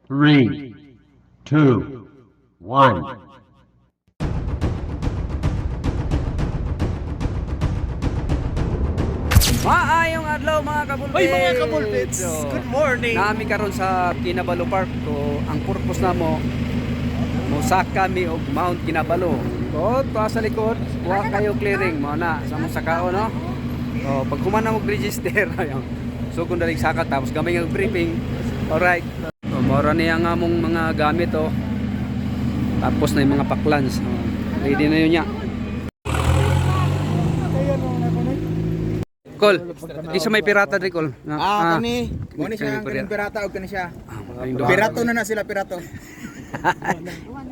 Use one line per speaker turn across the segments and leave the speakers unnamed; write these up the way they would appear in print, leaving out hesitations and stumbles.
Three, two, one.
Maayong adlaw mga kabulbits.
Hoy mga kabulbits, good morning.
Nami karon sa Kinabalu Park to. Ang purpose na mo mosaka mi og Mount Kinabalu. So, to sa likod, wa kayo clearing mo na sa mong sakao no. So, pag humana mo register ayon. So kung daling sakat tapos gamay ang briefing. Alright. So, mora niya nga mong mga gamit oh. Tapos na yung mga paklans. So, ready na yun niya. Col, isa may pirata rin, Col.
Kani. Kani siya ang kaning pirata o kani siya. Pirato na sila, pirato.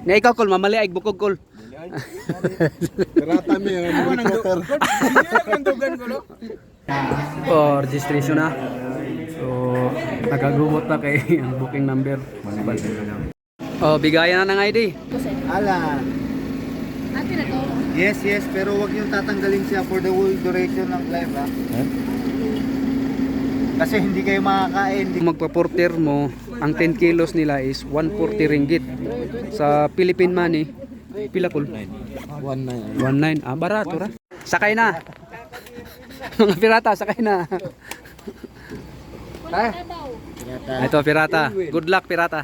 Na ikaw, Col, mamali ay bukog, Col.
Pirata mi ang helicopter.
Oh, registration na. So, nakagumot na kay ang booking number. Oh, bigayan na ng ID.
Ala. Yes, pero wag yung tatanggalin siya for the whole duration ng live, ha? Kasi hindi kayo makakain.
Kung magpa-porter mo, ang 10 kilos nila is 140 ringgit. Sa Philippine money, pila, Col?
19.
19. Ah, barato ra. Sakay na. Mga pirata, sakay na. Ito, pirata. Good luck, pirata.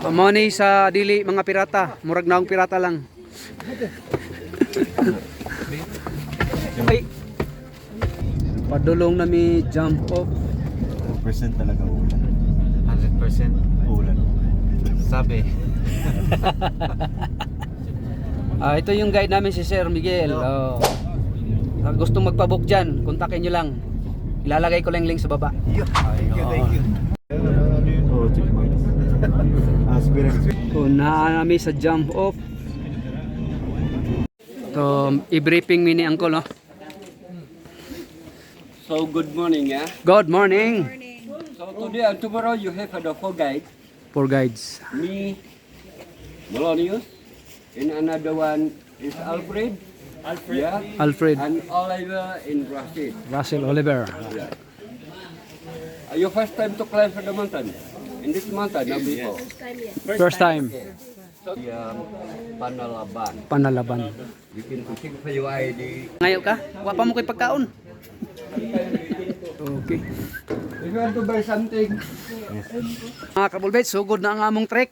Money sa dili mga pirata. Murag naong pirata lang. Ay. Padulong na mi jump off.
100% talaga ulan. 100% ulan. Sabi.
Ito yung guide namin si Sir Miguel. Oh. Sa gustong magpabook dyan, kontakin nyo lang. Ilalagay ko lang link sa baba.
Thank you. Oh, check marks. Aspirant.
So, naami sa jump off. So, i-briefing mi ni Uncle, no?
So good morning, yeah.
Good morning.
So today and tomorrow you have the four guides.
For guides.
Me, Melonius, and another one is Alfred. Yeah.
Alfred.
And Oliver in Rashid.
Russell Oliver.
Yeah. Are you first time to climb for the mountain? In this mountain, not before.
First time.
So Panalaban.
Panalaban.
You can check for your ID.
Ngayon ka? Wa pa mo ko'y pagkaon. Okay.
If you want to buy something,
Mga kabulbet, sugod na ang among trek.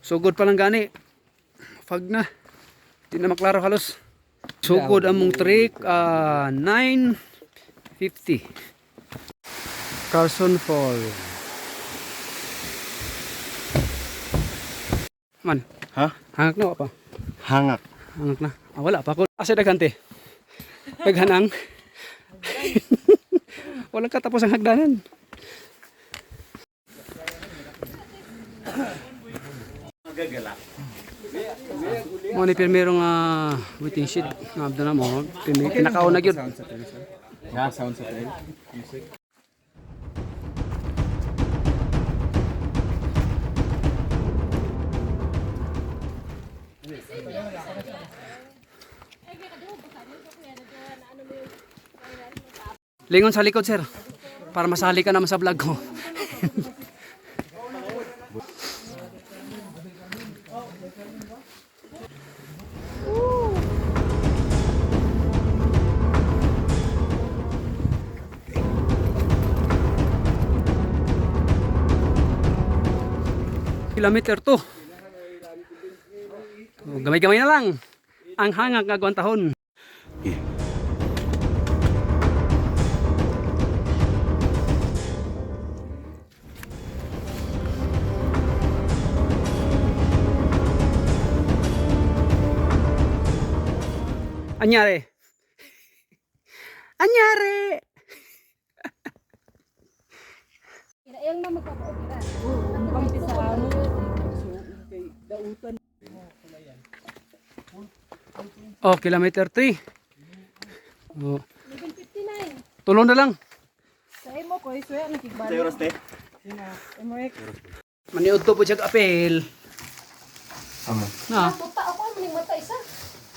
Sugod pa lang gani. Fag na. Di na maklaro halos. Sugod among trek 9:50. Carson Fall. Man.
Ha?
Hangak na pa.
Hangak.
Hangak na. Wala pa ko. Asa dagante. Daghanang. Walang katapos ang hagdanan. Mo ni pirmerong waiting sheet nga abda na mo. Pinakaon na gyud.
Yeah, sound sa tail. Music.
Lingon sa likod, sir. Para masali ka naman sa vlog ko. Kilometer 2. Gamay-gamay na lang. Ang hangak nga gwantahon. Anyari? Anyari?
Yang na magpapaopera.
Oh, kilometer 3. Oh.
11:59.
Tulong na lang.
Sa imo ko iswe nakigbalo.
Tayo raste.
Emrek.
Maniud to po siya apel.
Ano?
Na,
Buta ako maning mata isa.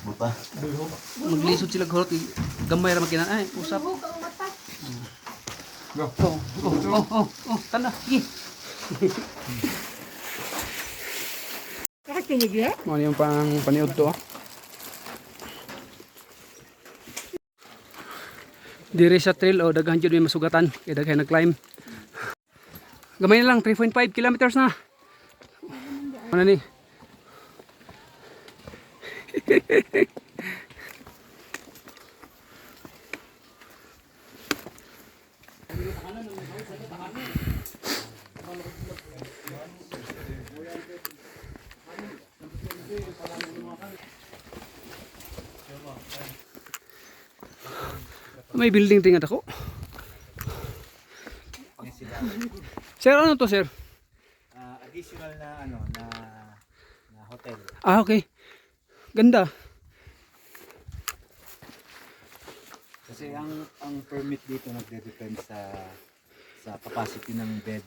Buta.
maglisod sila gurot. Gamay ra makinan ay usap.
Buhok ang mata.
Tanda, sige.
Kakatulog ya?
Ano yung pang paniod to ah. Diri sa trail o daghan jud may masugatan kay daghan nag-climb. Gamay na lang 3.5 kilometers na. Ano ni? May building tingad ako. Sir, ano to, sir?
Additional na na hotel.
Ah, okay. Ganda.
Kasi ang permit dito nagde-depend sa capacity ng bed.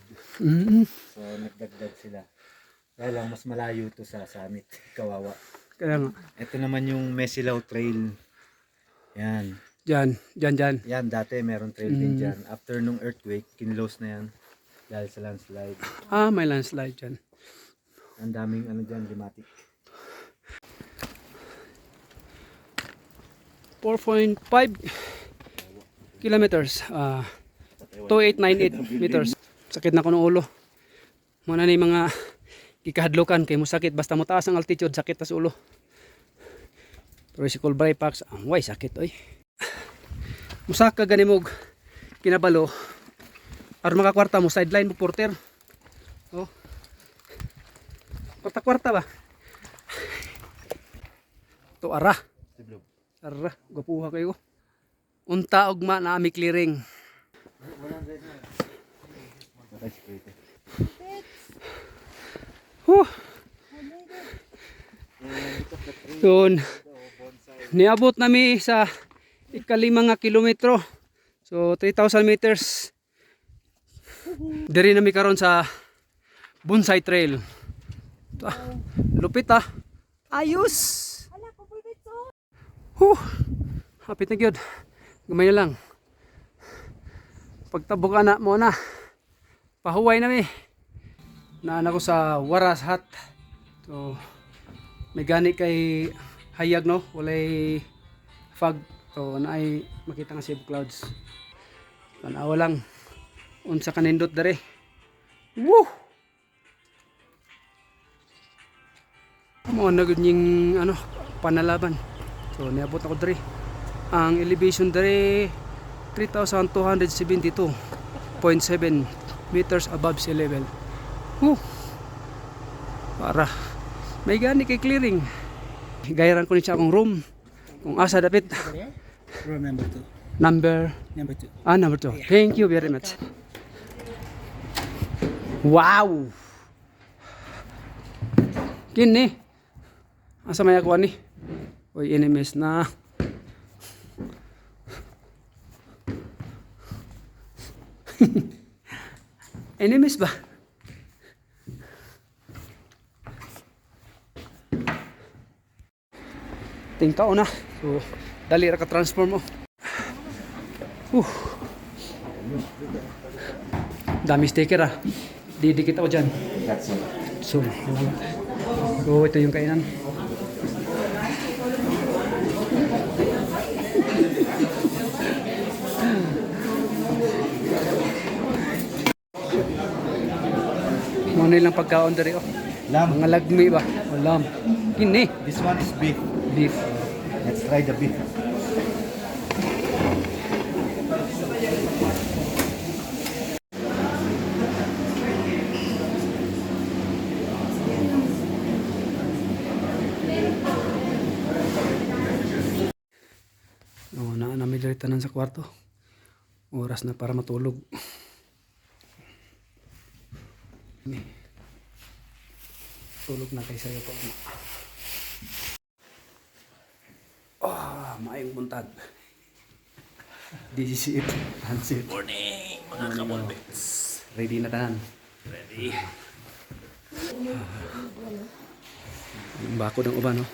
So nagdagdag sila. Dahil lang mas malayo to sa summit, kawawa.
Kaya nga.
Ito naman yung Mesilaw Trail. Yan.
Diyan.
Yan, dati meron trail din dyan. After nung earthquake, kinlose na yan. Dahil sa landslide.
Ah, may landslide dyan.
Ang daming dyan, limatic.
4.5 kilometers. 2898 meters. Sakit na ko ng ulo. Muna ni mga ikahadlukan kay mo sakit. Basta mo taas ang altitude, sakit na sa ulo. Pero si Colbray Pax, way sakit oy. Musaka ganimog kinabalo. Aron makakwarta mo sideline mo porter. Oh. Kwarta ba? To ara. Ara, gapuha kayo. Unta ugma na ami clearing. Yun. Niabot nami sa ikalimang nga kilometro. So 3,000 meters. Diri nami karon sa Bonsai Trail. Lupit ah. Ayos. Hapit na gyud. Gamay na lang. Pagtabok ana mo na. Pahuway nami. Naan ako sa Waras Hut. So may gani kay hayag no, walay fog. So naay makita nga save clouds. Tanawa lang. Unsa kanindot dere. Woo! Mo na gud ning panalaban. So niabot ako dere. Ang elevation dere 3,272.7 meters above sea level. Woo! Para may gani kay clearing. Gayaran ko ni siya akong room. Kung asa dapit.
Room number 2.
Number
2.
number 2. Thank you very much. Wow! Kini. Asa may ako ni? Oy, enemies na. Enemies ba? Tingkaw na. So, dali ra ka transform mo. Dami sticker ah. Didikit ako dyan. So ito yung kainan. Ano nilang pagkaon dari oh.
Lamb.
Mga lagmi ba? O lamb. Kini.
This one is beef.
Beef.
Let's try the beef.
Namin diri tanan sa kwarto. Oras na para matulog. Tulog na kay sayo po. Maayong buntag. This is it. Hansit. Morning, mga kamolbets. Ready na tanan. Ready. Yung bako ng uban, no?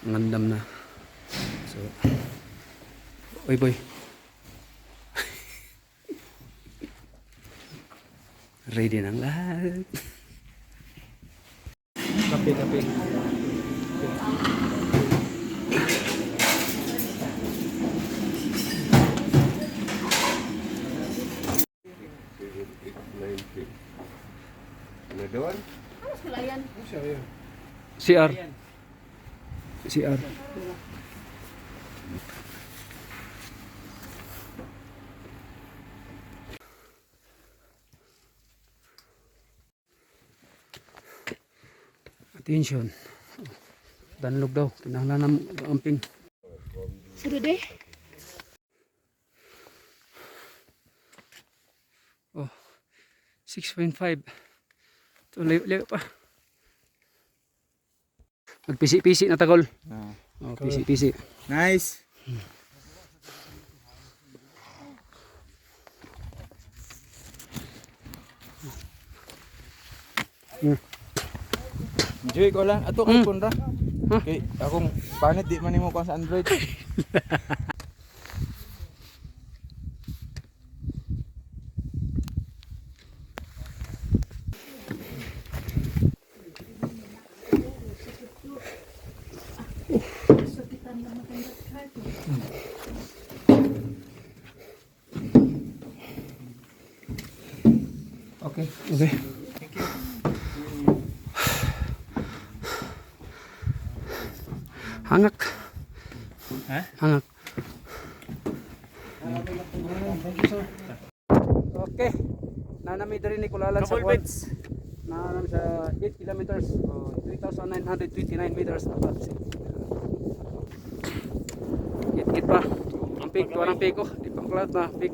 Ngandam na. So, oy boy. Ready ng lahat.
Kape.
Another one?
Ano sila yan?
CR. CR. Attention. Danlog daw. Kinahanglan ng amping.
Surude.
Oh. 6.5. Ito, layo pa. Magpisi-pisi na tagol. Oh, pisi-pisi.
Nice.
Enjoy ko lang ato kay Konra. Kay akong panit di man nimo ko sa Android.
Okay. Okay. Hangak.
Ha?
Hangak. Okay. Nanami diri ni Kulalan sa Quads. Nanami sa 8 kilometers o 3,929 meters na pa. Hit pa. Ang peak, tuwa ng peak ko. Di pa kulat na peak.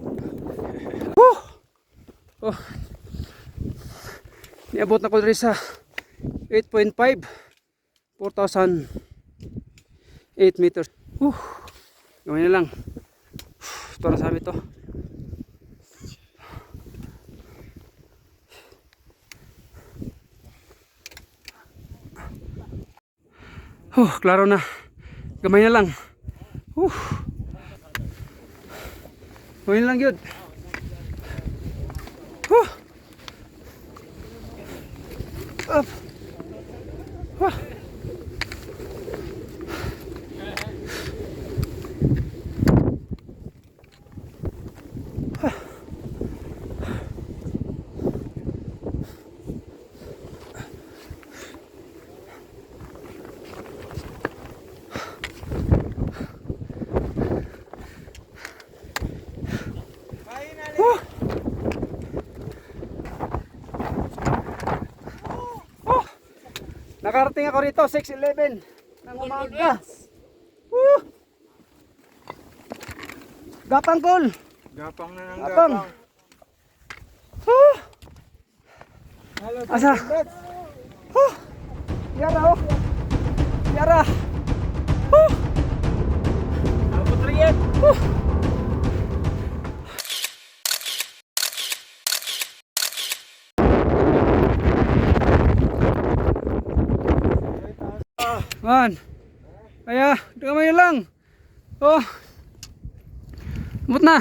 Woo! Oh. Niabot na ko diri sa 8.5. 4,008 meters. Gawin na lang. Ito na sa amin to. Klaro na. Gamay na lang. Gawin na lang yun. Up. Nakarating ako rito 6:11 ng umaga. Gapang kol.
Gapang na ng
Gapang.
Hello.
Asa? Yara oh. Yara. Putriyan. Man. Kaya, gamay lang. Oh. Mut na.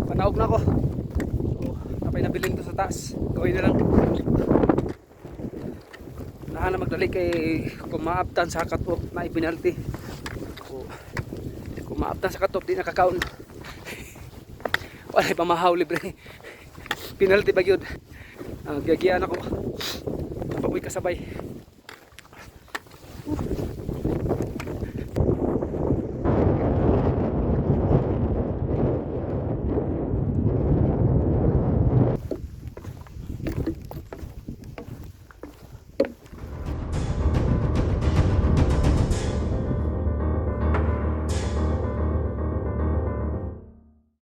Panaog na ako. Kapay nabiling to sa taas. Gawin na lang. Nahan na magdali kay kung maabtan sa cut-off na ipinalty. Kung maabtan sa cut-off di nakakaon. Wala pamahaw libre. Penalty ba yun? Gagian ako. Kapag may kasabay.